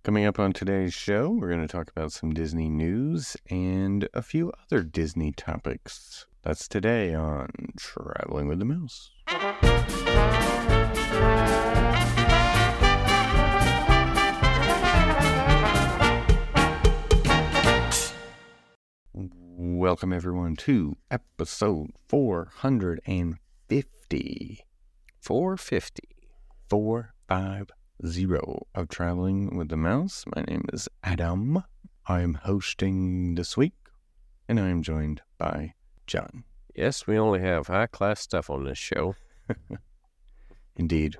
Coming up on today's show, we're going to talk about some Disney news and a few other Disney topics. That's today on Traveling with the Mouse. Welcome everyone to episode 450. 450 of Traveling with the Mouse. My name is Adam. I'm hosting this week, and I'm joined by John. Yes, we only have high-class stuff on this show. Indeed.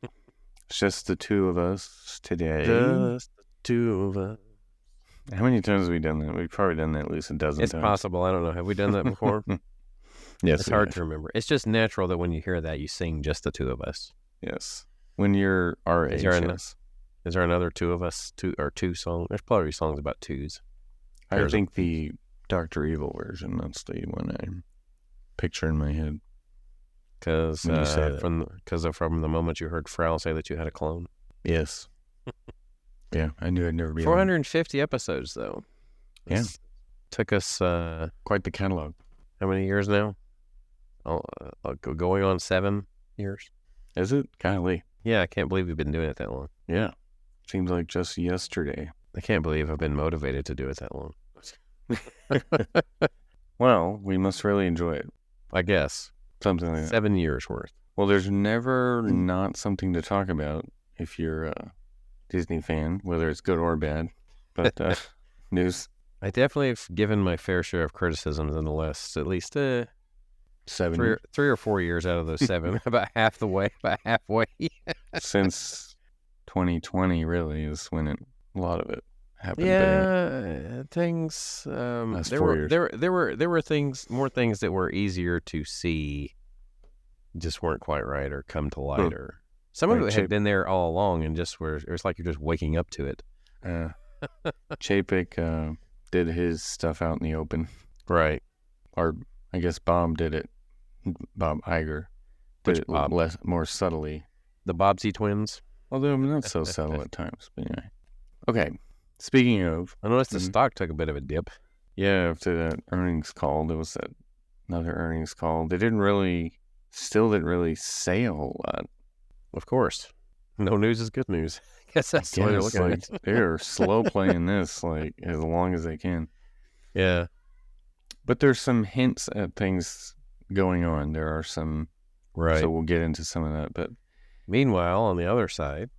It's just the two of us today. Just the two of us. How many times have we done that? We've probably done that at least a dozen times. It's possible. I don't know. Have we done that before? Yes. It's hard to remember. It's just natural that when you hear that, you sing just the two of us. Yes. When you're our age, yes. Is there another two of us? Two songs? There's probably songs about twos. I think the Dr. Evil version, that's the one I picture in my head. Because from the moment you heard Frau say that you had a clone. Yes. Yeah, I knew I'd never be 450 episodes, though. Yeah. Took us... quite the catalog. How many years now? Going on 7 years. Is it? Golly. Yeah, I can't believe we've been doing it that long. Yeah. Seems like just yesterday. I can't believe I've been motivated to do it that long. Well, we must really enjoy it. I guess. Something like that. 7 years worth. Well, there's never not something to talk about if you're a Disney fan, whether it's good or bad. But news. I definitely have given my fair share of criticisms in the last at least 7 3 or 4 years out of those 7. about halfway. Since 2020, really, is when a lot of it happened. Yeah, things. Last there 4 were years. there were more things that were easier to see, just weren't quite right or come to light, or some of it had been there all along and just it was like you're just waking up to it. Chapek did his stuff out in the open, right? Or I guess Bob did it. Bob Iger did it more subtly. The Bobbsey twins. Although I'm not so subtle at times, but anyway. Okay, speaking of... I noticed the stock took a bit of a dip. Yeah, after that earnings call, there was another earnings call. They still didn't really say a whole lot. Of course. No news is good news. I guess that's the way they're looking at it. They're slow playing this as long as they can. Yeah. But there's some hints at things going on. There are some... Right. So we'll get into some of that, but... Meanwhile, on the other side,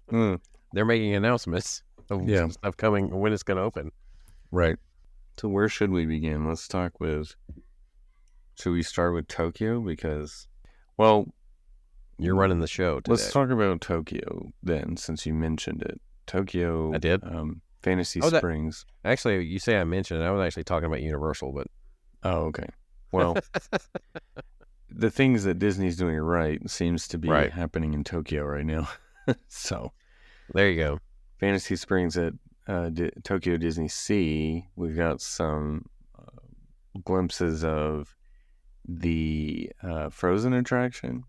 they're making announcements of stuff coming, when it's going to open. Right. So where should we begin? Should we start with Tokyo? Because, well... You're running the show today. Let's talk about Tokyo then, since you mentioned it. Tokyo... I did? Fantasy Springs. Actually, you say I mentioned it. I was actually talking about Universal, but... Oh, okay. Well... The things that Disney's doing right seems to be happening in Tokyo right now. So, there you go. Fantasy Springs at Tokyo Disney Sea. We've got some glimpses of the Frozen attraction,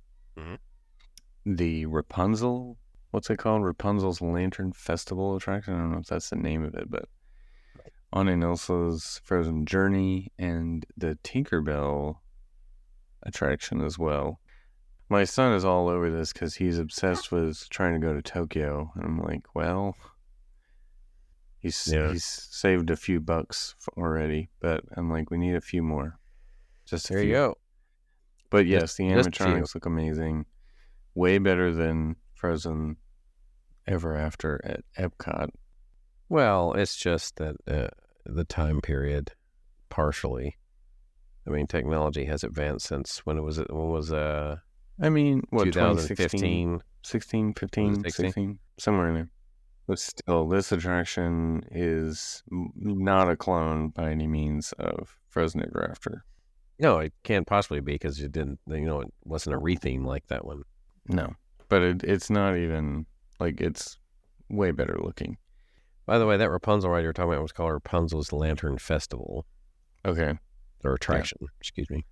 the Rapunzel. What's it called? Rapunzel's Lantern Festival attraction. I don't know if that's the name of it, but Anna and Elsa's Frozen Journey and the Tinkerbell attraction as well. My son is all over this because he's obsessed with trying to go to Tokyo, and I'm like, well, he's saved a few bucks already, but I'm like, we need a few more. Just there you go. But yes, the animatronics look amazing, way better than Frozen Ever After at Epcot. Well, it's just that the time period, partially. I mean, technology has advanced since when was 2015? 16, somewhere in there. But still, this attraction is not a clone by any means of Frozen Ever After. No, it can't possibly be because it wasn't a retheme like that one. No, but it's not even, it's way better looking. By the way, that Rapunzel ride you were talking about was called Rapunzel's Lantern Festival. Okay. Or attraction, excuse me.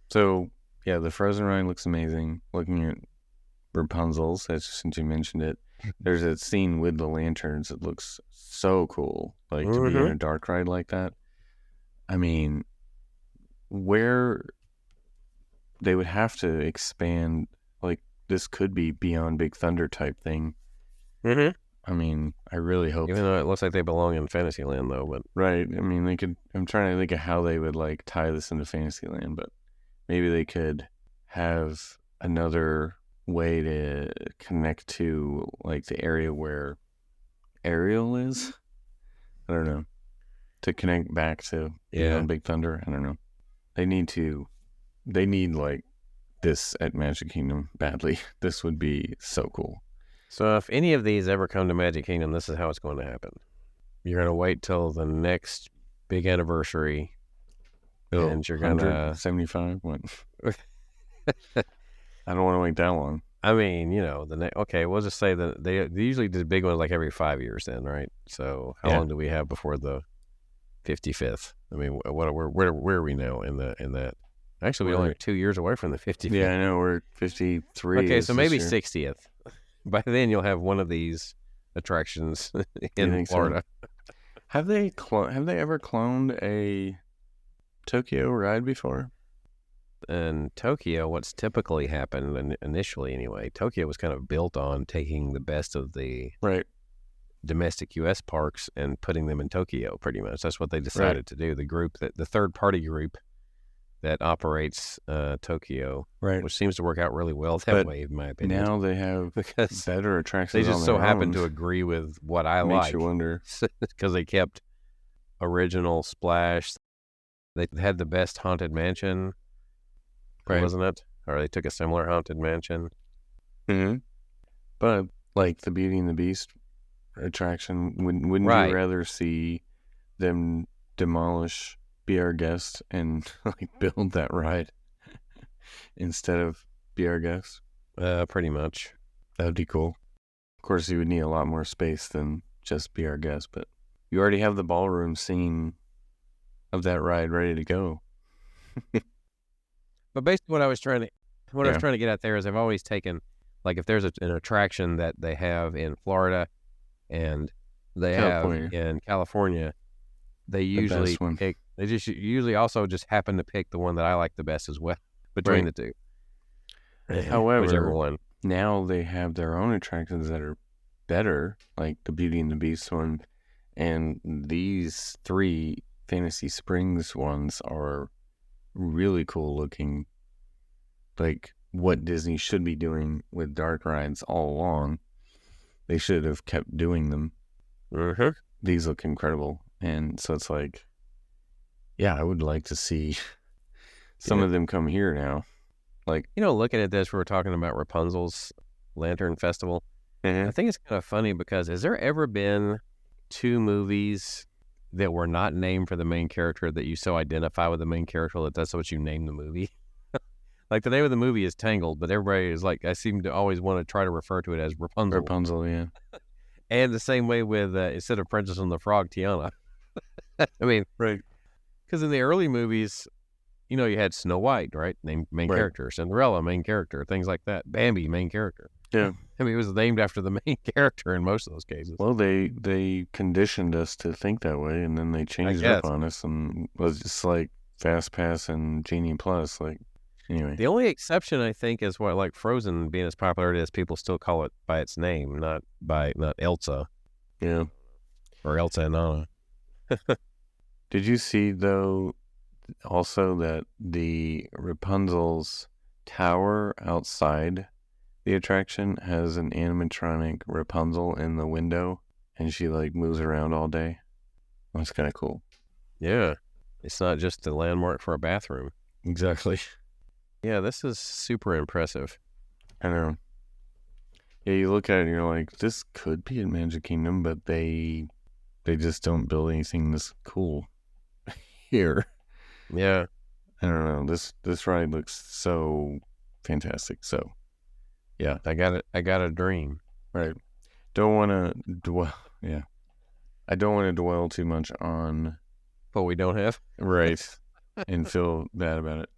So, yeah, the Frozen ride looks amazing. Looking at Rapunzel's, since you mentioned it, there's a scene with the lanterns. It looks so cool, like to be in a dark ride like that. I mean, where they would have to expand, like this could be Beyond Big Thunder type thing. I mean, I really hope. Even though it looks like they belong in Fantasyland, though, but right. I mean, they could. I'm trying to think of how they would like tie this into Fantasyland, but maybe they could have another way to connect to like the area where Ariel is. I don't know. To connect back to Beyond Big Thunder. I don't know. They need like this at Magic Kingdom badly. This would be so cool. So if any of these ever come to Magic Kingdom, this is how it's going to happen. You're going to wait till the next big anniversary, and you're going to 75. What? I don't want to wait that long. I mean, okay, we'll just say that they usually do big ones like every 5 years, then, right? So how long do we have before the 55th? I mean, where are we now in that? Actually, we're only 2 years away from the 55th. Yeah, I know, we're 53. Okay, so maybe 60th. By then, you'll have one of these attractions in Florida. So? Have they ever cloned a Tokyo ride before? In Tokyo, what's typically happened, initially anyway, Tokyo was kind of built on taking the best of the domestic U.S. parks and putting them in Tokyo, pretty much. That's what they decided to do. The third-party group that operates Tokyo, which seems to work out really well that way, in my opinion. Now they have better attractions. They just so happen to agree with what I like. Makes you wonder. Because they kept original Splash. They had the best Haunted Mansion, wasn't it? Or they took a similar Haunted Mansion. But like the Beauty and the Beast attraction, wouldn't you rather see them demolish Be Our Guest and like build that ride instead of Be Our Guest? Pretty much. That'd be cool. Of course, you would need a lot more space than just Be Our Guest, but you already have the ballroom scene of that ride ready to go. But basically what I was trying to get at there is I've always taken, like, if there's an attraction that they have in Florida and they have in California, they usually pick. They just usually also just happen to pick the one that I like the best as well between the two. However, whichever one. Now they have their own attractions that are better, like the Beauty and the Beast one, and these 3 Fantasy Springs ones are really cool looking, like what Disney should be doing with dark rides all along. They should have kept doing them. These look incredible, and so it's like, I would like to see some of them come here now. Like, looking at this, we were talking about Rapunzel's Lantern Festival. I think it's kind of funny because has there ever been 2 movies that were not named for the main character that you so identify with the main character that that's what you name the movie? Like, the name of the movie is Tangled, but everybody is like, I seem to always want to try to refer to it as Rapunzel. Rapunzel, yeah. And the same way with, instead of Princess and the Frog, Tiana. I mean, because in the early movies, you had Snow White, right? Named main character. Cinderella, main character. Things like that. Bambi, main character. Yeah. I mean, it was named after the main character in most of those cases. Well, they conditioned us to think that way, and then they changed it up on us, and it was just like Fast Pass and Genie Plus. Like, anyway. The only exception, I think, is what, like Frozen being as popular as people still call it by its name, not Elsa. Yeah. Or Elsa and Anna. Did you see, though, also that the Rapunzel's tower outside the attraction has an animatronic Rapunzel in the window, and she like moves around all day? That's kind of cool. Yeah. It's not just a landmark for a bathroom. Exactly. Yeah, this is super impressive. I know. Yeah, you look at it and you're like, this could be in Magic Kingdom, but they just don't build anything this cool here. Yeah. I don't know. This ride looks so fantastic. So, yeah. I got a dream. Right. Don't want to dwell. Yeah. I don't want to dwell too much on what we don't have. Right. And feel bad about it.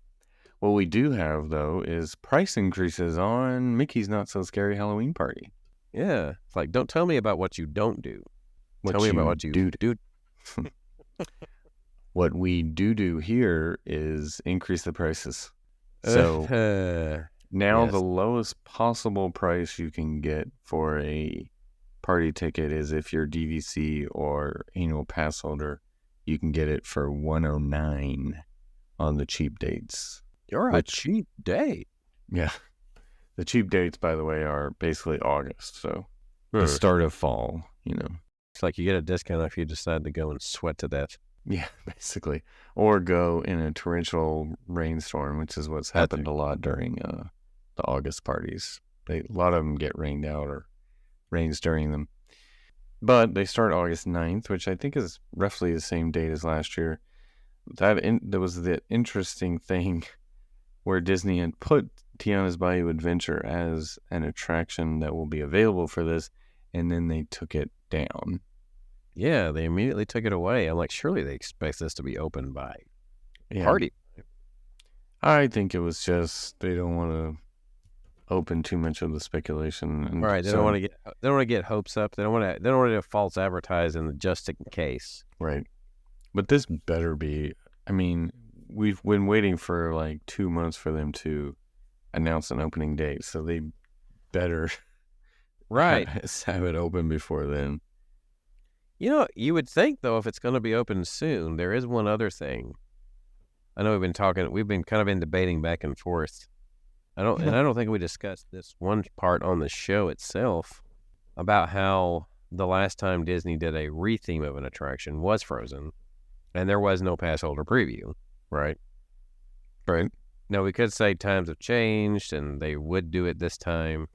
What we do have, though, is price increases on Mickey's Not So Scary Halloween Party. Yeah. It's like, don't tell me about what you don't do. Tell me about what you do. What we do here is increase the prices. So now the lowest possible price you can get for a party ticket is if you're DVC or annual pass holder, you can get it for $109 on the cheap dates. You're a cheap date. Yeah. The cheap dates, by the way, are basically August. So the start of fall, It's like you get a discount if you decide to go and sweat to death. Yeah, basically. Or go in a torrential rainstorm, which is what's happened a lot during the August parties. A lot of them get rained out or rains during them. But they start August 9th, which I think is roughly the same date as last year. That was the interesting thing where Disney had put Tiana's Bayou Adventure as an attraction that will be available for this, and then they took it down. Yeah, they immediately took it away. I'm like, surely they expect this to be open by party. I think it was just they don't want to open too much of the speculation. And right, they don't want to get hopes up. They don't want to false advertise just in case. Right, but this better be. I mean, we've been waiting for like 2 months for them to announce an opening date, so they better have it open before then. You would think, though, if it's going to be open soon, there is one other thing. I know we've been kind of debating back and forth. I don't think we discussed this one part on the show itself about how the last time Disney did a retheme of an attraction was Frozen, and there was no pass holder preview, right? Right. Now, we could say times have changed and they would do it this time,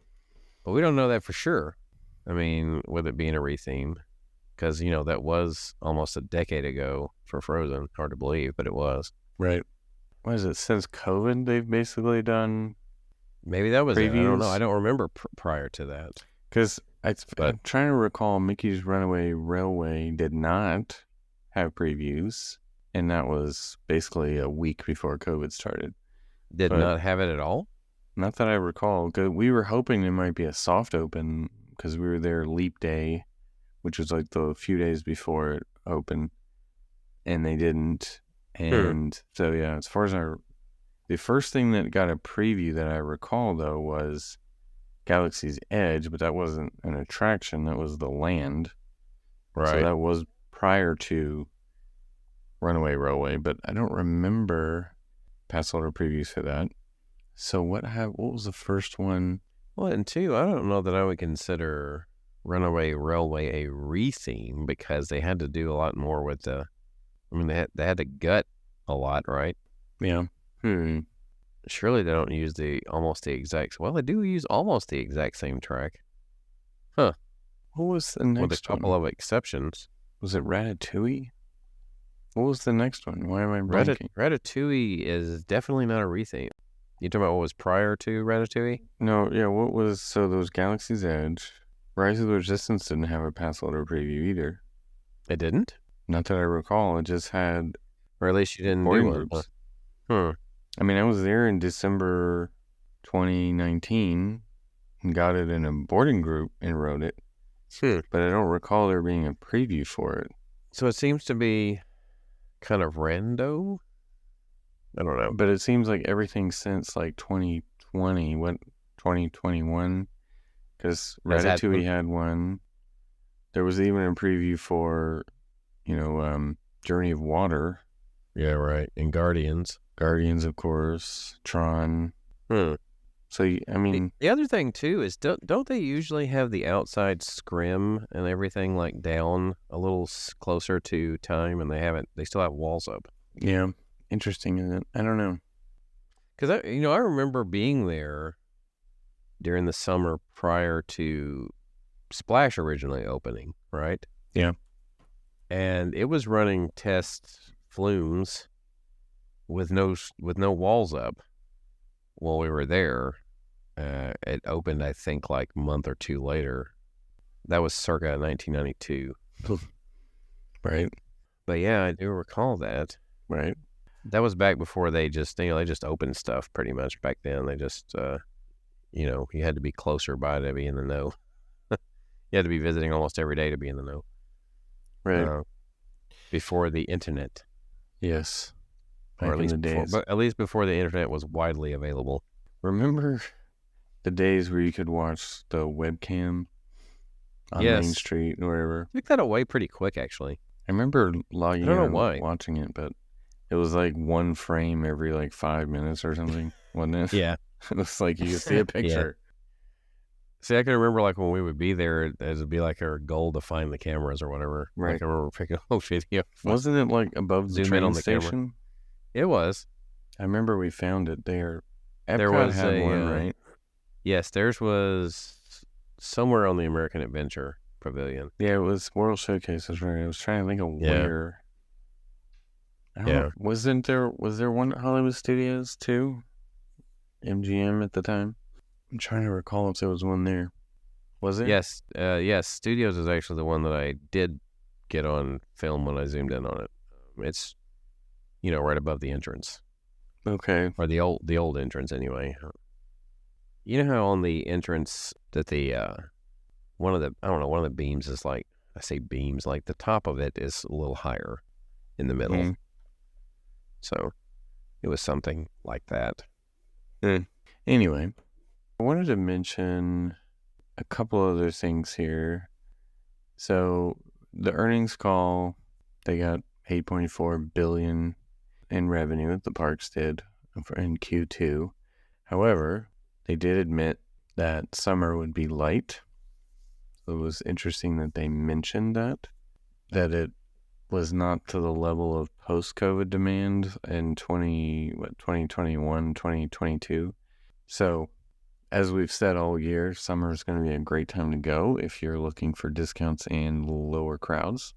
but we don't know that for sure. I mean, with it being a retheme. Because, that was almost a decade ago for Frozen. Hard to believe, but it was. Right. What is it? Since COVID, they've basically done maybe that was previews? It. I don't know. I don't remember prior to that. Because I'm trying to recall Mickey's Runaway Railway did not have previews, and that was basically a week before COVID started. Did not have it at all? Not that I recall. We were hoping there might be a soft open because we were there Leap Day, which was like the few days before it opened, and they didn't. And so, yeah, as far as the first thing that got a preview that I recall, though, was Galaxy's Edge, but that wasn't an attraction. That was the land. Right. So that was prior to Runaway Railway, but I don't remember pass holder previews for that. So what was the first one? Well, and two, I don't know that I would consider Runaway Railway a retheme because they had to do a lot more with they had to gut a lot, right? Yeah. Surely they don't use almost the exact. Well, they do use almost the exact same track. Huh. What was the next one? With a couple of exceptions. Was it Ratatouille? What was the next one? Why am I blanking? Ratatouille is definitely not a retheme. You talking about what was prior to Ratatouille? No, yeah. What was there was Galaxy's Edge. Rise of the Resistance didn't have a pass holder preview either. It didn't? Not that I recall. It just had... Or at least you didn't do groups. I mean, I was there in December 2019 and got it in a boarding group and wrote it. But I don't recall there being a preview for it. So it seems to be kind of rando? I don't know. But it seems like everything since like 2020, 2021... Because Ratatouille had one. There was even a preview for, Journey of Water. Yeah, right. And Guardians. Guardians, of course. Tron. So, I mean... The other thing, too, is don't they usually have the outside scrim and everything, like, down a little closer to time, and they still have walls up? Yeah. Interesting, isn't it? I don't know. Because, I remember being there during the summer prior to Splash originally opening, right? Yeah. And it was running test flumes with no walls up while we were there. It opened, I think, like a month or two later. That was circa 1992. Right. But yeah, I do recall that. Right. That was back before they just opened stuff pretty much back then. They just, you had to be closer by to be in the know. You had to be visiting almost every day to be in the know. Right. Before the internet. Yes. Back or at least in the days. But at least before the internet was widely available. Remember the days where you could watch the webcam on Main Street or wherever? Took that away pretty quick, actually. I remember logging in watching it, but it was like one frame every like 5 minutes or something, wasn't it? Yeah. It was like you could see a picture. See, I can remember like when we would be there, it would be like our goal to find the cameras or whatever. Right. Like I remember picking up video. Wasn't it like above the train station? Camera. It was. I remember we found it there. Epcot had one, right? Yes, theirs was somewhere on the American Adventure Pavilion. Yeah, it was World Showcases, right? I was trying to think of where. I don't know. Was there one at Hollywood Studios too? MGM at the time? I'm trying to recall if there was one there. Was it? Yes. Yes. Studios is actually the one that I did get on film when I zoomed in on it. It's, right above the entrance. Okay. Or the old entrance anyway. You know how on the entrance that the one of the beams is like, I say beams, like the top of it is a little higher in the middle. Mm. So it was something like that. Anyway, I wanted to mention a couple other things here. So the earnings call, they got $8.4 billion in revenue, the parks did in Q2. However, they did admit that summer would be light. So it was interesting that they mentioned that it was not to the level of post-COVID demand in 2021, 2022. So as we've said all year, summer is going to be a great time to go if you're looking for discounts and lower crowds.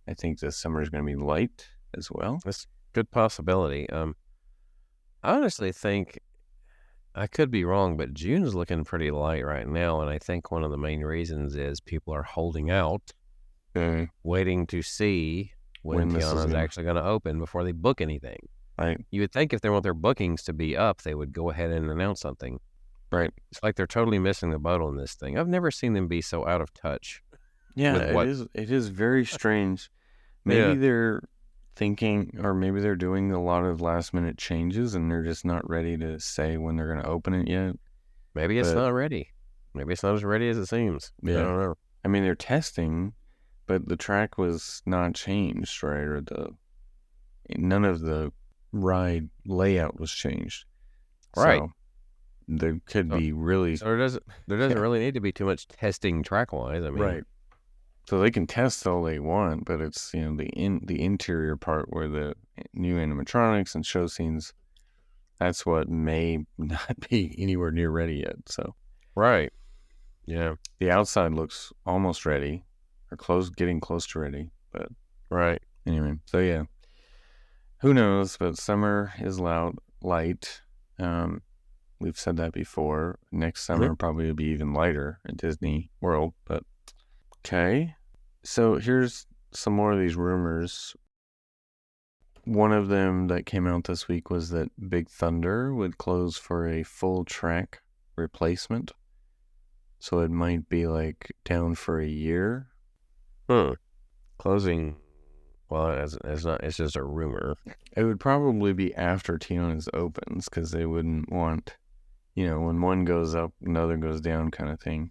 I think this summer is going to be light as well. That's a good possibility. I honestly think, I could be wrong, but June's looking pretty light right now, and I think one of the main reasons is people are holding out, waiting to see when Tiana's actually going to open before they book anything. Right. You would think if they want their bookings to be up, they would go ahead and announce something. Right. It's like they're totally missing the boat on this thing. I've never seen them be so out of touch. Yeah, it is very strange. Maybe they're thinking, or maybe they're doing a lot of last minute changes and they're just not ready to say when they're going to open it yet. Maybe it's not ready. Maybe it's not as ready as it seems. Yeah. I don't know. I mean, they're testing, but the track was not changed, right? Or none of the ride layout was changed. Right. So there could be really... So there doesn't really need to be too much testing track-wise. I mean... Right. So they can test all they want, but it's, the interior part where the new animatronics and show scenes, that's what may not be anywhere near ready yet. So, right. Yeah. The outside looks almost ready, or getting close to ready, but right. Anyway, so yeah. Who knows, but summer is light. We've said that before. Next summer probably will be even lighter at Disney World, but okay. So here's some more of these rumors. One of them that came out this week was that Big Thunder would close for a full track replacement. So it might be like down for a year. Closing, well, it's just a rumor. It would probably be after Tiana's opens because they wouldn't want, when one goes up, another goes down kind of thing.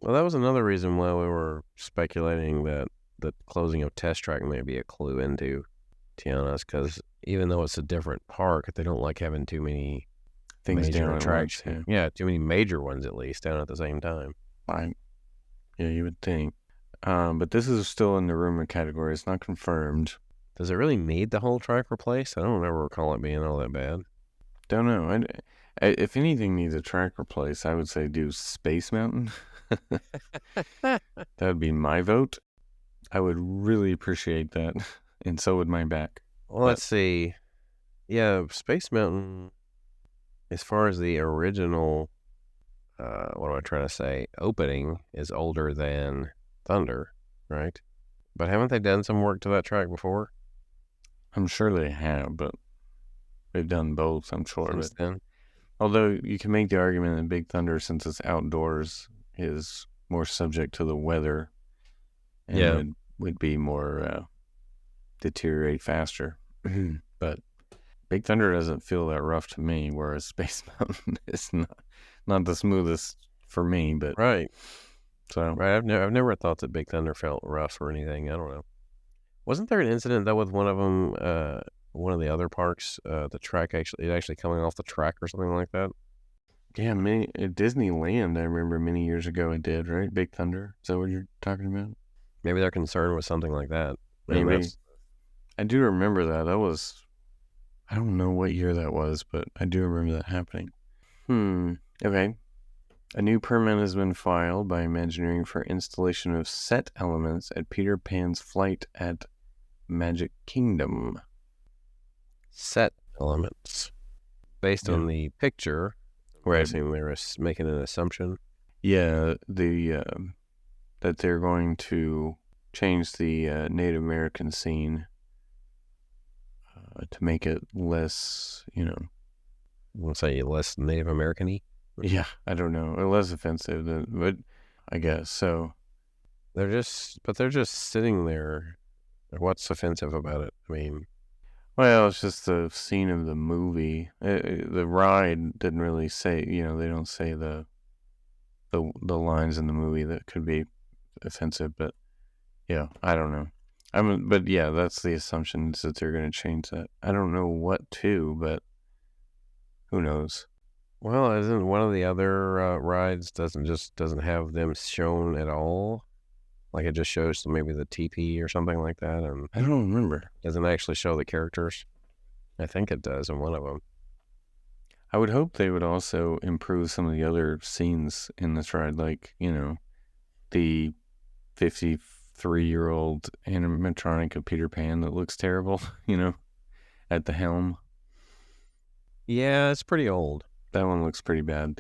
Well, that was another reason why we were speculating that the closing of Test Track may be a clue into Tiana's, because even though it's a different park, they don't like having too many things major down attractions. Yeah, too many major ones at least down at the same time. Yeah, you would think. But this is still in the rumor category. It's not confirmed. Does it really need the whole track replaced? I don't ever recall it being all that bad. Don't know. If anything needs a track replaced, I would say do Space Mountain. That would be my vote. I would really appreciate that, and so would my back. Well, let's see. Yeah, Space Mountain, as far as the original, what am I trying to say? Opening is older than Thunder, right? But haven't they done some work to that track before? I'm sure they have, but they've done both, I'm sure. Since then. Although you can make the argument that Big Thunder, since it's outdoors, is more subject to the weather and would be more deteriorate faster. But Big Thunder doesn't feel that rough to me, whereas Space Mountain is not the smoothest for me. But right, so right. I've never thought that Big Thunder felt rough or anything. I don't know. Wasn't there an incident though with one of them? One of the other parks, the track actually coming off the track or something like that. Yeah, at Disneyland, I remember many years ago it did, right? Big Thunder. Is that what you're talking about? Maybe they're concerned with something like that. Maybe. I do remember that. That was, I don't know what year that was, but I do remember that happening. Okay. A new permit has been filed by Imagineering for installation of set elements at Peter Pan's flight at Magic Kingdom. Set elements. Based on the picture, right? I assume they were making an assumption. Yeah, that they're going to change the Native American scene to make it less, We'll say less Native American-y? Yeah, I don't know. Less offensive, but I guess so. They're just sitting there. What's offensive about it? I mean, well, it's just the scene of the movie. The ride didn't really say, they don't say the lines in the movie that could be offensive, but yeah, I don't know. But yeah, that's the assumption, is that they're going to change that. I don't know what to, but who knows? Well, isn't one of the other rides doesn't have them shown at all? Like it just shows maybe the teepee or something like that, and I don't remember. Doesn't actually show the characters. I think it does in one of them. I would hope they would also improve some of the other scenes in this ride, like the 53-year-old animatronic of Peter Pan that looks terrible, at the helm. Yeah, it's pretty old. That one looks pretty bad.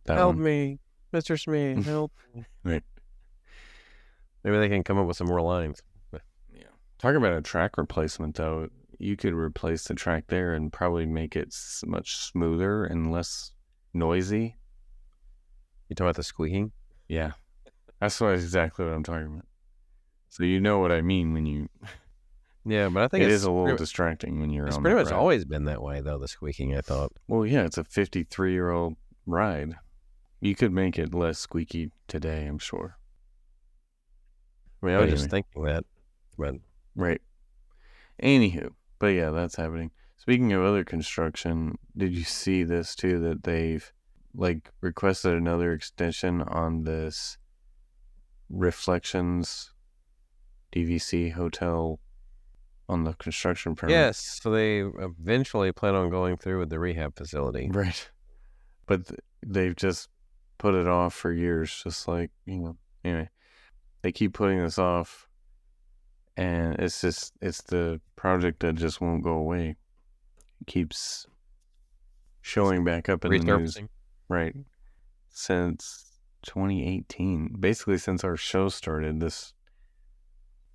Help me, Mr. Smee, help me. Right. Maybe they can come up with some more lines. Yeah. Talk about a track replacement, though. You could replace the track there and probably make it much smoother and less noisy. You talking about the squeaking? Yeah. That's exactly what I'm talking about. So you know what I mean when you... Yeah, but I think it is a little distracting when you're on the ride. It's pretty much always been that way, though, the squeaking, I thought. Well, yeah, it's a 53-year-old ride. You could make it less squeaky today, I'm sure. I mean, I was just thinking that. But... Right. Anywho, but yeah, that's happening. Speaking of other construction, did you see this too, that they've requested another extension on this Reflections DVC hotel on the construction permit? Yes, so they eventually plan on going through with the rehab facility. Right. But they've just put it off for years, just anyway. They keep putting this off, and it's the project that just won't go away. It keeps showing back up in the news. Right. Since 2018. Basically since our show started, this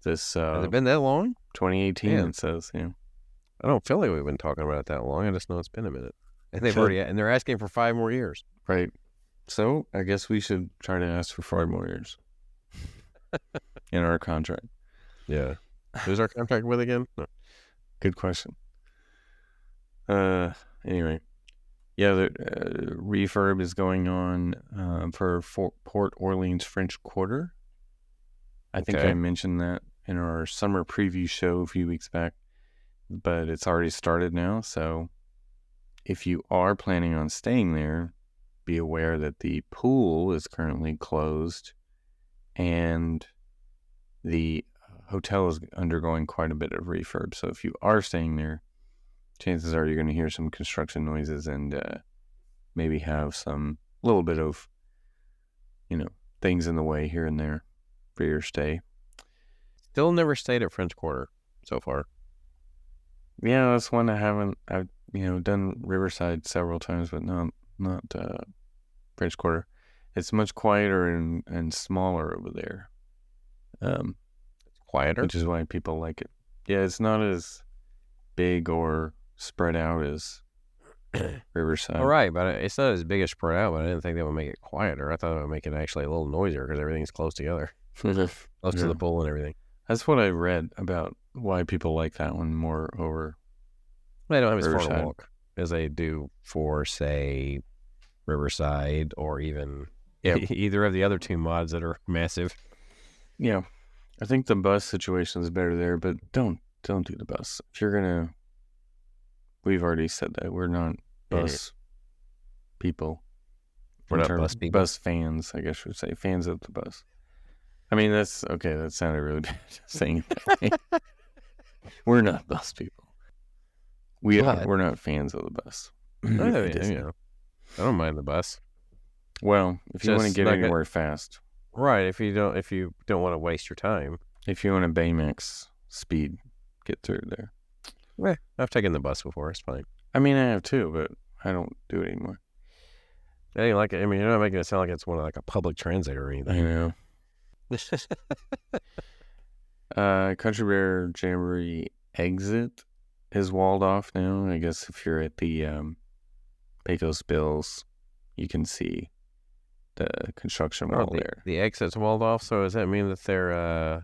has it been that long? 2018, it says, yeah. I don't feel like we've been talking about it that long. I just know it's been a minute. And they're asking for 5 more years. Right. So I guess we should try to ask for 5 more years in our contract. Yeah. Who's our contract with again? No. Good question. Anyway. Yeah, the refurb is going on for Port Orleans French Quarter. I think I mentioned that in our summer preview show a few weeks back, but it's already started now. So if you are planning on staying there, be aware that the pool is currently closed and the hotel is undergoing quite a bit of refurb. So if you are staying there, chances are you're going to hear some construction noises and maybe have some little bit of, things in the way here and there for your stay. Still never stayed at French Quarter so far. Yeah, that's one I've done Riverside several times, but not French Quarter. It's much quieter and smaller over there. Quieter? Which is why people like it. Yeah, it's not as big or spread out as Riverside. All right, but it's not as big as spread out, but I didn't think that would make it quieter. I thought it would make it actually a little noisier because everything's close together. Close to the pool and everything. That's what I read about why people like that one more over They don't have as far to walk as they do for, say, Riverside or even either of the other two mods that are massive. Yeah. I think the bus situation is better there, but don't do the bus. If you're going to... We've already said that. We're not bus people. We're not bus people. Bus fans, I guess you would say. Fans of the bus. I mean, that's... Okay, that sounded really bad saying it that way. We're not bus people. We're not fans of the bus. I don't mind the bus. Well, if you want to get anywhere fast. Right, if you don't want to waste your time. If you want a Baymax speed, get through there. I've taken the bus before. It's fine. I mean, I have too, but I don't do it anymore. I ain't like it. I mean, you're not making it sound like it's one of like a public transit or anything. I know. Country Bear Jamboree exit is walled off now. I guess if you're at the Pecos Bills, you can see the construction wall there. The exit's walled off. So does that mean that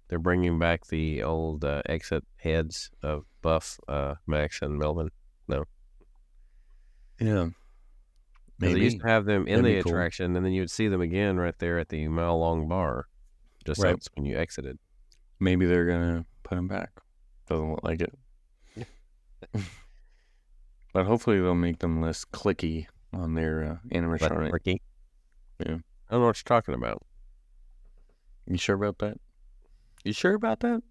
they're bringing back the old exit heads of Buff, Max, and Melvin? No. Yeah. Maybe. They used to have them in the attraction, and then you'd see them again right there at the mile-long bar, just that's when you exited. Maybe they're going to put them back. Doesn't look like it. But hopefully they'll make them less clicky on their animatronic. Less clicky? Yeah. I don't know what you're talking about. You sure about that? You sure about that?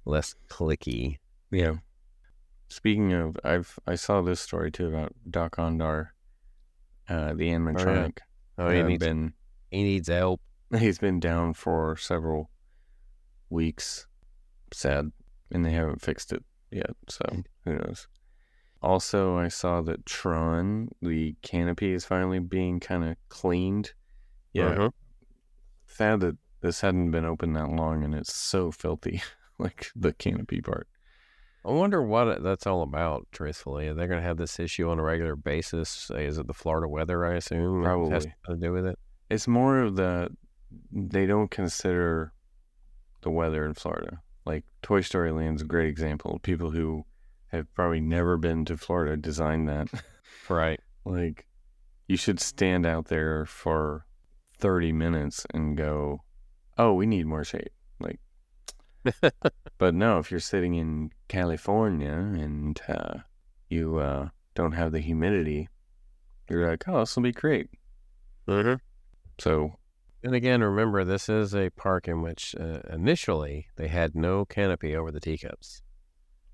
Less clicky. Yeah. Speaking of, I saw this story too about Doc Ondar, the animatronic. He needs help. He's been down for several weeks. Sad. And they haven't fixed it yet, so who knows. Also, I saw that Tron, the canopy, is finally being kind of cleaned. Yeah. Sad that this hadn't been open that long and it's so filthy, like the canopy part. I wonder what that's all about, truthfully. Are they going to have this issue on a regular basis? Is it the Florida weather, I assume? Probably. It has to do with it? It's more of they don't consider the weather in Florida. Like, Toy Story Land's a great example. People who have probably never been to Florida designed that. Right. Like, you should stand out there for 30 minutes and go, oh, we need more shade. Like, but no, if you're sitting in California and you don't have the humidity, you're like, oh, this will be great. So... And again, remember, this is a park in which initially they had no canopy over the teacups.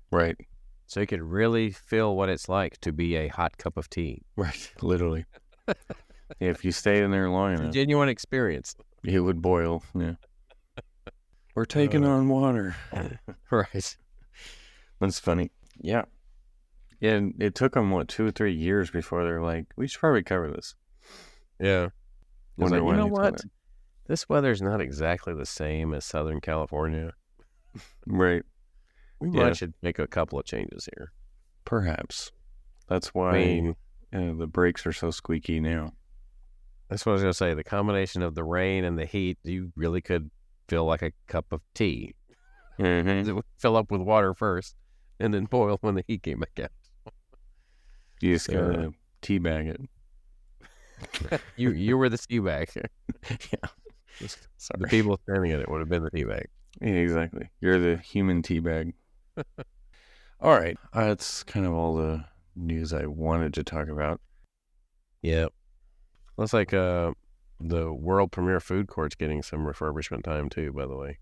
Right. So you could really feel what it's like to be a hot cup of tea. Right. Literally. If you stayed in there long enough. Genuine experience. It would boil. Yeah. We're taking on water. Right. That's funny. Yeah. Yeah. And it took them, 2 or 3 years before they're like, we should probably cover this. Yeah. Like, you know what? This weather's not exactly the same as Southern California. Right. We might should make a couple of changes here. Perhaps. That's why the brakes are so squeaky now. That's what I was going to say. The combination of the rain and the heat, you really could feel like a cup of tea. It would fill up with water first and then boil when the heat came back out. You just got to teabag it. You were the teabag. Yeah. Sorry. The people standing in it would have been the teabag. Yeah, exactly. You're the human teabag. All right. That's kind of all the news I wanted to talk about. Yeah. Looks like the world premiere food court's getting some refurbishment time too, by the way.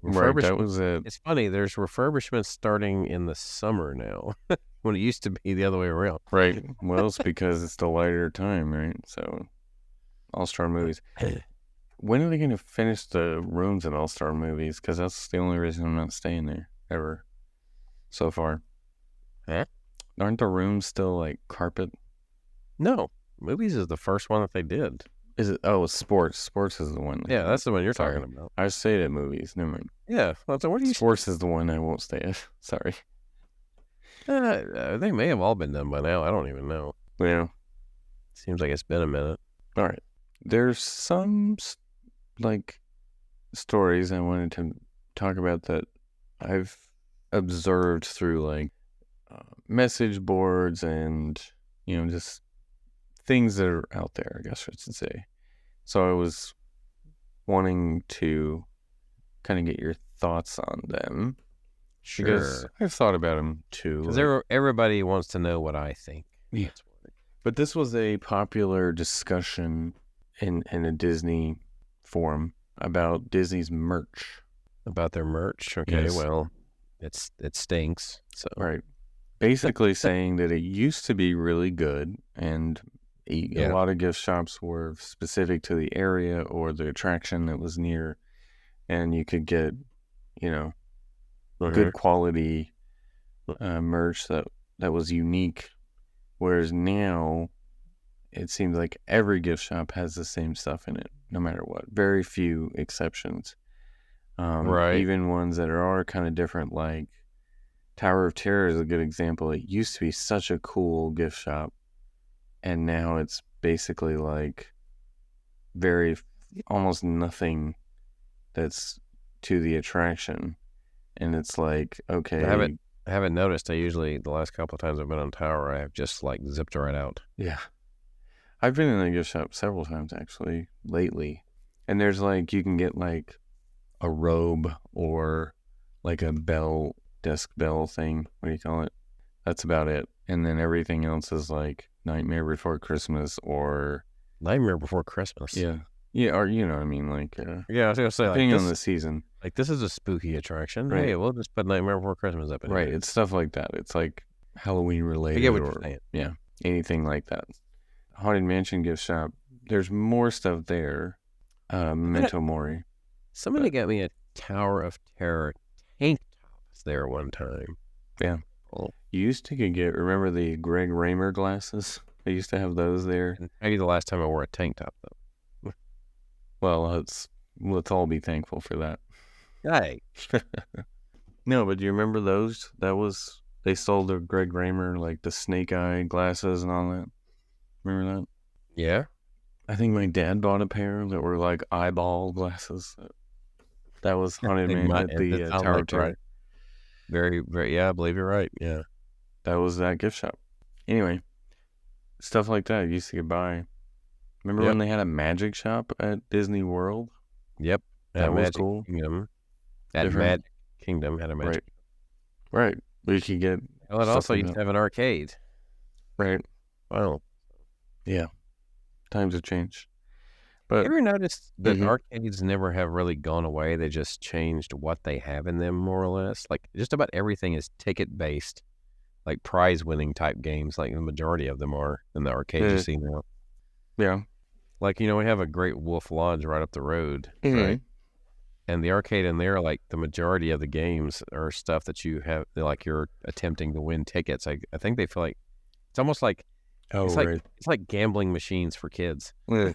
Right, that was it. It's funny, there's refurbishments starting in the summer now. When it used to be the other way around. Right. Well, it's because it's the lighter time, right? So, All-Star Movies. When are they going to finish the rooms at All-Star Movies? Because that's the only reason I'm not staying there, ever, so far. Huh? Aren't the rooms still, like, carpet? No. Movies is the first one that they did. Is it? Oh, it's Sports. Sports is the one. Yeah, that's the one you're talking about. I stayed at Movies. Never mind. Yeah. What are you... Sports is the one I won't stay at. Sorry. They may have all been done by now. I don't even know. Yeah. Seems like it's been a minute. All right. There's some like stories I wanted to talk about that I've observed through like message boards and, just things that are out there, I guess I should say. So I was wanting to kind of get your thoughts on them. Sure. Because I've thought about them too. Because everybody wants to know what I think. Yeah. But this was a popular discussion in a Disney forum about Disney's merch. About their merch? Okay, yes. Well, it stinks. So right. Basically saying that it used to be really good and a lot of gift shops were specific to the area or the attraction that was near, and you could get, good quality merch that was unique. Whereas now, it seems like every gift shop has the same stuff in it, no matter what. Very few exceptions. Right. Even ones that are kind of different, like Tower of Terror is a good example. It used to be such a cool gift shop, and now it's basically like almost nothing that's to the attraction. And it's like, okay. I haven't noticed. I usually, the last couple of times I've been on Tower, I have just like zipped right out. Yeah. I've been in a gift shop several times actually lately. And there's like, you can get like a robe or like a desk bell thing. What do you call it? That's about it. And then everything else is like Nightmare Before Christmas or... Nightmare Before Christmas? Yeah. Yeah, or you know what I mean, like... yeah, I was going to say, depending on the season. Like, this is a spooky attraction. Right. Hey, we'll just put Nightmare Before Christmas up in right, here. It's stuff like that. It's like Halloween related. I get what you're saying. Yeah, anything like that. Haunted Mansion gift shop, there's more stuff there. Memento Mori. Somebody got me a Tower of Terror tank tops there one time. Yeah. Oh. You used to remember the Greg Raymer glasses? I used to have those there. Maybe the last time I wore a tank top, though. Well, let's all be thankful for that. Hey. No, but do you remember those? They sold the Greg Raymer, like the snake eye glasses and all that. Remember that? Yeah. I think my dad bought a pair that were like eyeball glasses. That was Haunted Man at the Tower of Terror. Right. Very, very, yeah, I believe you're right. Yeah. That was that gift shop. Anyway, stuff like that used to get by. Remember when they had a magic shop at Disney World? Yep. That was Magic cool. Kingdom. That Magic Kingdom had a magic. Right. We could get... Well, it also used to have an arcade. Right. Wow. Yeah. Times have changed. But ever noticed that arcades never have really gone away? They just changed what they have in them, more or less. Like, just about everything is ticket-based, like prize-winning type games, like the majority of them are in the arcades you see now. Yeah. Like, we have a Great Wolf Lodge right up the road, right? And the arcade in there, like, the majority of the games are stuff that you have, like, you're attempting to win tickets. I think they feel like, it's almost like, it's like gambling machines for kids. Yeah.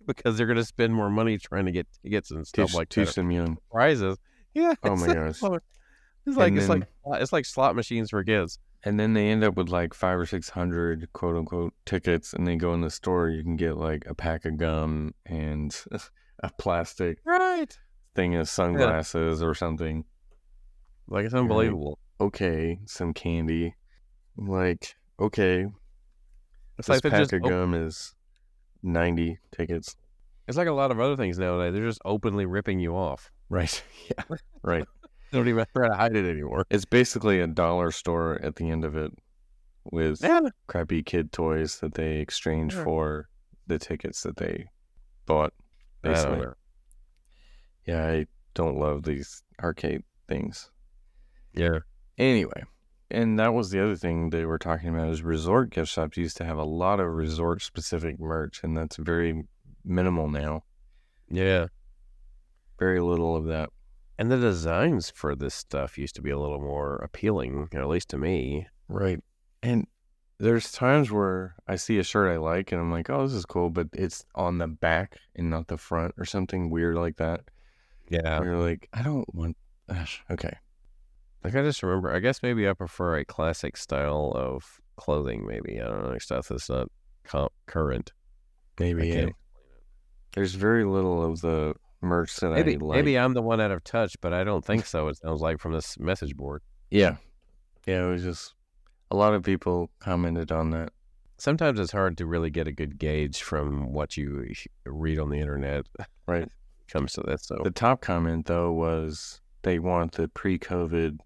Because they're going to spend more money trying to get tickets and stuff like that. Teach them young. Prizes. Yeah. Oh my gosh. It's like slot machines for kids. And then they end up with like 500 or 600 quote unquote tickets, and they go in the store. You can get like a pack of gum and a plastic thing of sunglasses or something. Like, it's unbelievable. Like, okay, some candy. Like, okay, it's this like pack of gum is 90 tickets. It's like a lot of other things nowadays. They're just openly ripping you off. Right. Yeah. Right. They don't even try to hide it anymore. It's basically a dollar store at the end of it with crappy kid toys that they exchange for the tickets that they bought, basically. I don't love these arcade things. Yeah. Anyway, and that was the other thing they were talking about is resort gift shops used to have a lot of resort-specific merch, and that's very minimal now. Yeah. Very little of that. And the designs for this stuff used to be a little more appealing, at least to me. Right. And there's times where I see a shirt I like, and I'm like, oh, this is cool, but it's on the back and not the front or something weird like that. Yeah. Where you're like, I don't want... okay. Like I just remember, I guess maybe I prefer a classic style of clothing. Maybe I don't know, like stuff that's not current. Maybe yeah. There's very little of the merch that I like. Maybe I'm the one out of touch, but I don't think so. It sounds like from this message board. Yeah, it was just a lot of people commented on that. Sometimes it's hard to really get a good gauge from what you read on the internet. Right. When it comes to that. So the top comment though was they want the pre-COVID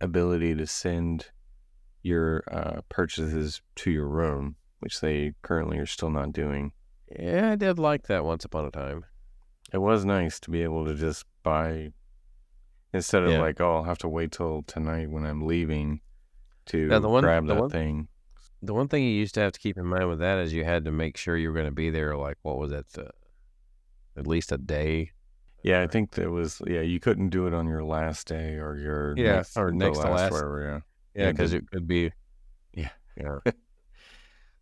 ability to send your purchases to your room, which they currently are still not doing. Yeah, I did like that once upon a time. It was nice to be able to just buy instead of like, oh, I'll have to wait till tonight when I'm leaving to grab that thing. The one thing you used to have to keep in mind with that is you had to make sure you were going to be there, like, what was it, at least a day? Yeah, I think there was, you couldn't do it on your last day or your next to last. Wherever, yeah, because it could be, yeah.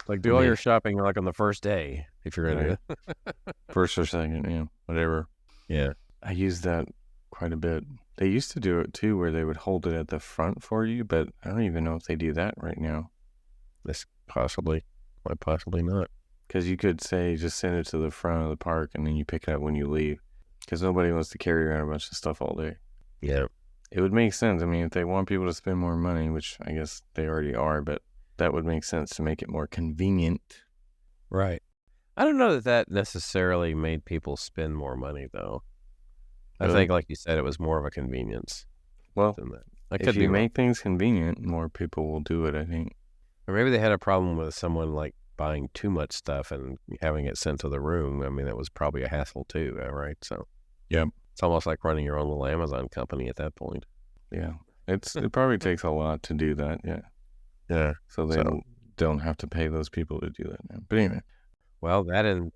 Like, do all your shopping, like, on the first day, if you're going to. First or second, whatever. Yeah. I used that quite a bit. They used to do it, too, where they would hold it at the front for you, but I don't even know if they do that right now. This possibly not. Because you could say, just send it to the front of the park, and then you pick it up when you leave. Because nobody wants to carry around a bunch of stuff all day. Yeah. It would make sense. I mean, if they want people to spend more money, which I guess they already are, but that would make sense to make it more convenient. Right. I don't know that necessarily made people spend more money, though. I think, like you said, it was more of a convenience. Well, if you make things convenient, more people will do it, I think. Or maybe they had a problem with someone, like, buying too much stuff and having it sent to the room. I mean, that was probably a hassle, too, right? So, yeah. It's almost like running your own little Amazon company at that point. Yeah. It probably takes a lot to do that, yeah. Yeah. So they don't have to pay those people to do that now. But anyway. Well, that and,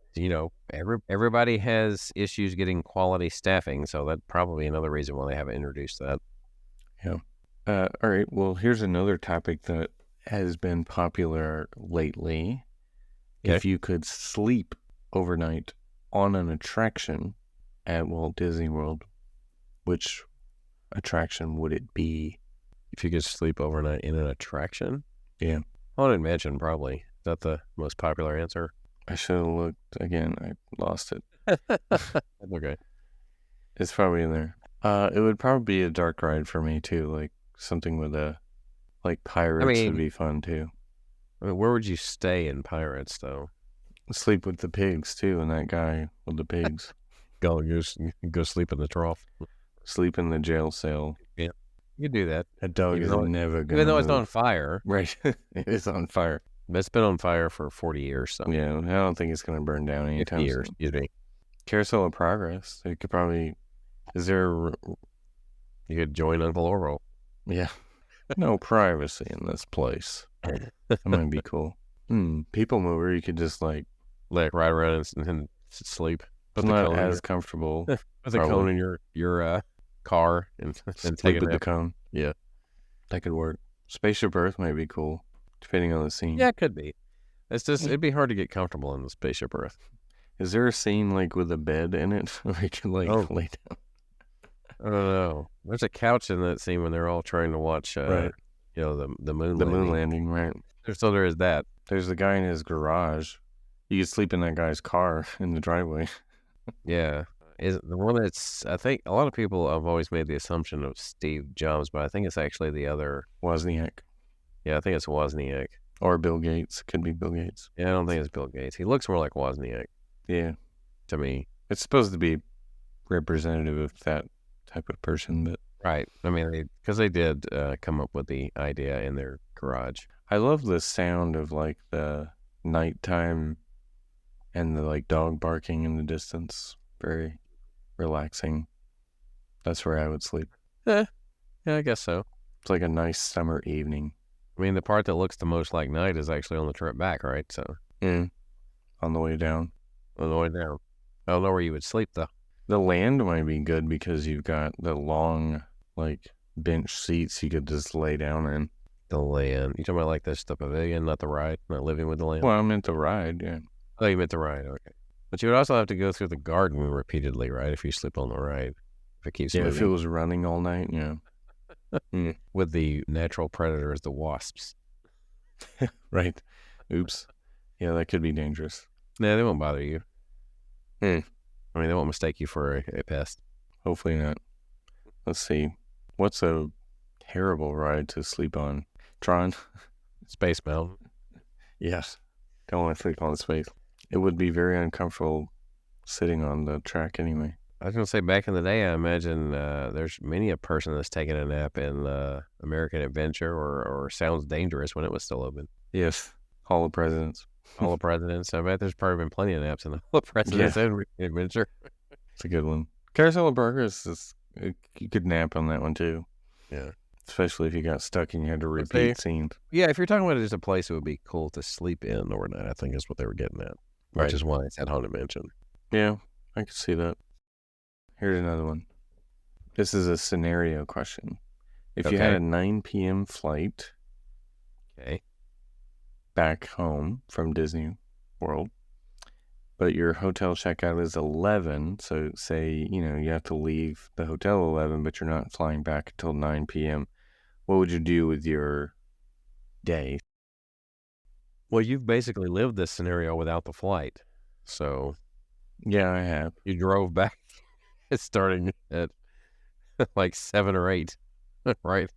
everybody has issues getting quality staffing, so that's probably another reason why they haven't introduced that. Yeah. All right. Well, here's another topic that has been popular lately. Okay. If you could sleep overnight on an attraction at Walt Disney World, which attraction would it be? If you could sleep overnight in an attraction? Yeah. I would imagine probably. Is that the most popular answer? I should have looked again. I lost it. Okay. It's probably in there. It would probably be a dark ride for me too, like something with Pirates would be fun too. I mean, where would you stay in Pirates though? Sleep with the pigs too, and that guy with the pigs. Go sleep in the trough. Sleep in the jail cell. Yeah, you do that. That dog is never going. Even though it's on fire, right? It is on fire. But it's been on fire for 40 years. So yeah, I don't think it's going to burn down anytime soon. Excuse me. Carousel of Progress. They could probably. Is there? You could join Uncle Orville. Yeah. No privacy in this place. That might be cool. People Mover, you could just like ride around and sleep. It's not as comfortable. Put the cone in your car and take it with the cone. Yeah, that could work. Spaceship Earth might be cool, depending on the scene. Yeah, it could be. It's just it'd be hard to get comfortable in the Spaceship Earth. Is there a scene like with a bed in it where you can lay down? I don't know. There's a couch in that scene when they're all trying to watch, right. The moon. The moon landing, right? So there is that. There's the guy in his garage. You could sleep in that guy's car in the driveway. Yeah. Is the one that's, I think a lot of people have always made the assumption of Steve Jobs, but I think it's actually the other. Wozniak. Yeah, I think it's Wozniak. Or Bill Gates. Could be Bill Gates. Yeah, I don't think it's Bill Gates. He looks more like Wozniak. Yeah. To me. It's supposed to be representative of that type of person, but. Right. I mean, because they did come up with the idea in their garage. I love the sound of like the nighttime and the like dog barking in the distance. Very relaxing. That's where I would sleep. Yeah, I guess so. It's like a nice summer evening. I mean, the part that looks the most like night is actually on the trip back, right? So. On the way down. On the way down. I don't know where you would sleep though. The land might be good because you've got the long like bench seats you could just lay down in. The land. You talking about like the pavilion, not the ride, not living with the land? Well, I meant the ride, yeah. Oh, you meant the ride, okay. But you would also have to go through the garden repeatedly, right? If you sleep on the ride. If it keeps moving. If it was running all night, yeah. With the natural predator as the wasps. Right. Oops. Yeah, that could be dangerous. Yeah, they won't bother you. I mean, they won't mistake you for a pest. Hopefully not. Let's see. What's a terrible ride to sleep on? Tron? Space Mountain. Yes. Don't want to sleep on the space. It would be very uncomfortable sitting on the track anyway. I was going to say, back in the day, I imagine there's many a person that's taken a nap in American Adventure or Sounds Dangerous when it was still open. Yes. Hall of Presidents. Hall of Presidents. I bet there's probably been plenty of naps in the Hall of Presidents and American Adventure. It's a good one. Carousel of Progress, you could nap on that one too. Yeah. Especially if you got stuck and you had to repeat scenes. Yeah, if you're talking about just a place that would be cool to sleep in overnight, I think is what they were getting at. Which is why it's at Haunted Mansion. Yeah, I can see that. Here's another one. This is a scenario question. If you had a 9 p.m. flight back home from Disney World, but your hotel checkout is 11, so say, you have to leave the hotel 11, but you're not flying back until 9 p.m., what would you do with your day? Well, you've basically lived this scenario without the flight, so... Yeah, I have. You drove back starting at like 7 or 8, right?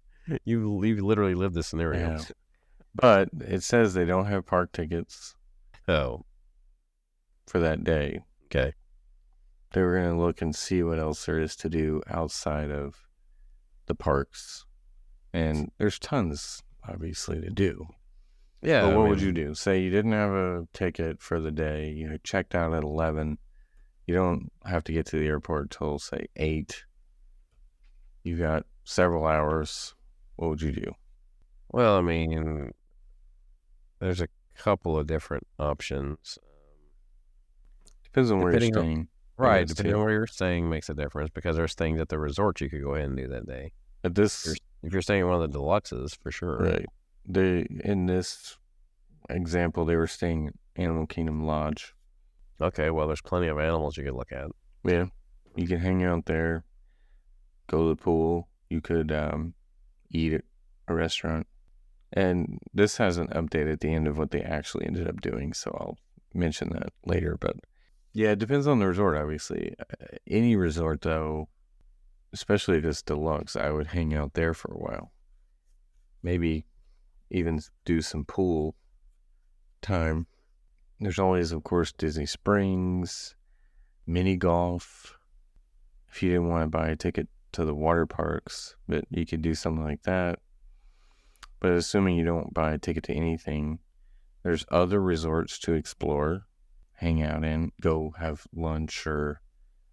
You literally lived this scenario. Yeah. But it says they don't have park tickets. Oh. For that day. Okay. They were going to look and see what else there is to do outside of the parks. And there's tons, obviously, to do. Yeah. But what would you do? Say you didn't have a ticket for the day. You had checked out at 11. You don't have to get to the airport till, say, 8. You got several hours. What would you do? Well, I mean, there's a couple of different options. Depends on where you're staying. Right, depending on where you're staying makes a difference because there's things at the resort you could go ahead and do that day. If you're staying at one of the deluxes, for sure. Right. In this example, they were staying at Animal Kingdom Lodge. Okay, well, there's plenty of animals you could look at. Yeah. You can hang out there, go to the pool. You could eat at a restaurant. And this has an update at the end of what they actually ended up doing, so I'll mention that later. But yeah, it depends on the resort, obviously. Any resort, though, especially if it's deluxe, I would hang out there for a while. Maybe even do some pool time. There's always, of course, Disney Springs, mini golf. If you didn't want to buy a ticket to the water parks, but you could do something like that. But assuming you don't buy a ticket to anything, there's other resorts to explore, hang out in, go have lunch or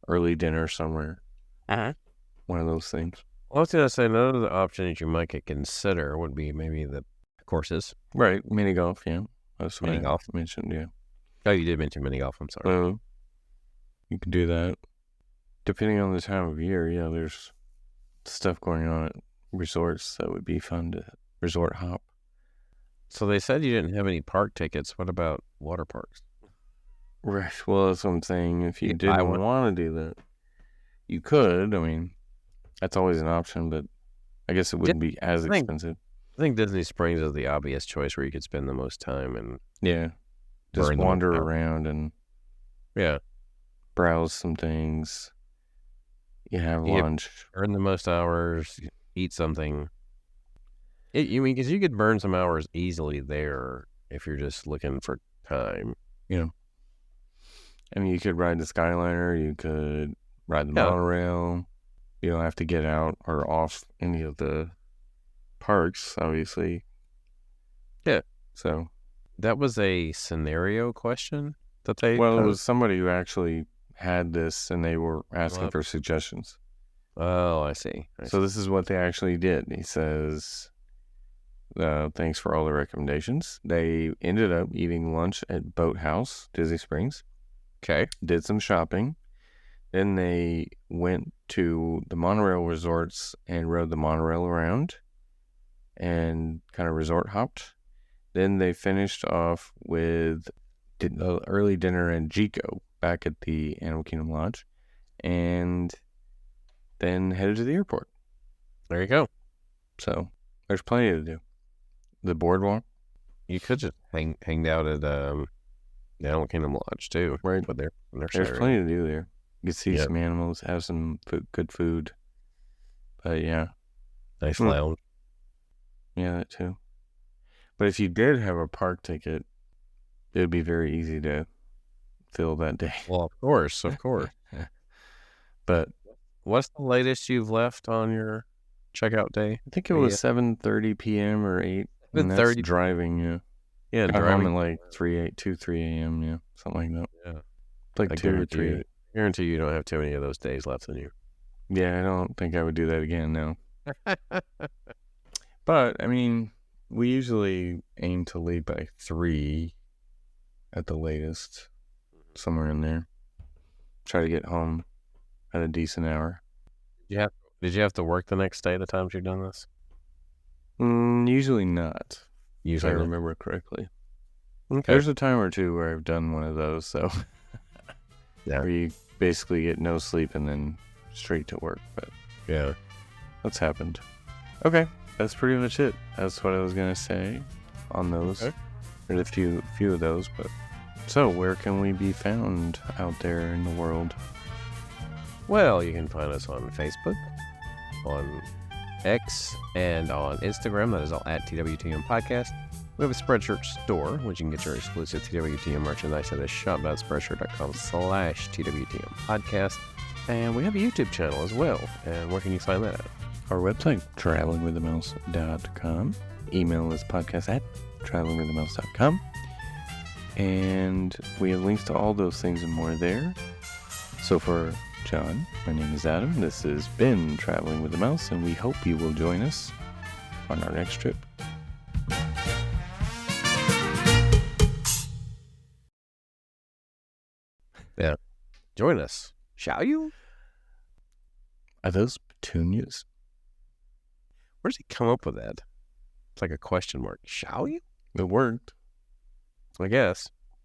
early dinner somewhere. One of those things. Well, I was going to say another of the options you might consider would be maybe the courses. Right, mini golf, yeah. That's what mini golf. I mentioned, yeah. Oh, you did mention mini golf, I'm sorry. You can do that. Depending on the time of year, yeah, there's stuff going on at resorts that would be fun to resort hop. So they said you didn't have any park tickets. What about water parks? Right. Well, that's what I'm saying. If you didn't want to do that, you could. I mean, that's always an option, but I guess it wouldn't be as expensive. I think Disney Springs is the obvious choice where you could spend the most time and just wander around and browse some things. You have lunch, earn the most hours, eat something. Because you could burn some hours easily there if you're just looking for time. Yeah. I mean, you could ride the Skyliner. You could ride the monorail. You don't have to get out or off any of the parks, obviously. Yeah. So that was a scenario question that they. Well, it was somebody who actually had this, and they were asking for suggestions. Oh, I see. So this is what they actually did. He says, thanks for all the recommendations. They ended up eating lunch at Boathouse, Disney Springs. Okay. Did some shopping. Then they went to the monorail resorts and rode the monorail around and kind of resort hopped. Then they finished off with the early dinner in Jiko back at the Animal Kingdom Lodge and then headed to the airport. There you go. So there's plenty to do. The boardwalk. You could just hang out at the Animal Kingdom Lodge too, right? But there's plenty to do there. You can see some animals, have some good food. But yeah, nice lounge. Yeah, that too. But if you did have a park ticket, it would be very easy to fill that day. Well, of course. But what's the latest you've left on your checkout day? I think it was 7:30 p.m. or 8. And that's driving, yeah. Yeah, driving at like 3 a.m., yeah, something like that. Yeah. Like 2 or 3. I guarantee you don't have too many of those days left in you. Yeah, I don't think I would do that again, no. But, I mean, we usually aim to leave by 3 at the latest, somewhere in there. Try to get home at a decent hour. Did you have to work the next day the times you've done this? Usually not. Usually if I remember correctly. Okay. There's a time or two where I've done one of those, so where you basically get no sleep and then straight to work. But yeah, that's happened. Okay, that's pretty much it. That's what I was gonna say on those. Okay. There's a few of those, but so where can we be found out there in the world? Well, you can find us on Facebook, on X, and on Instagram. That is all at TWTM Podcast. We have a Spreadshirt store, which you can get your exclusive TWTM merchandise at a shop.spreadshirt.com/TWTM Podcast. And we have a YouTube channel as well. And where can you find that at? Our website, travelingwiththemouse.com. Email is podcast@travelingwiththemouse.com. And we have links to all those things and more there. So for John, my name is Adam. This has been Traveling with the Mouse, and we hope you will join us on our next trip. Yeah. Join us. Shall you? Are those petunias? Where does he come up with that? It's like a question mark. Shall you? It worked. I guess.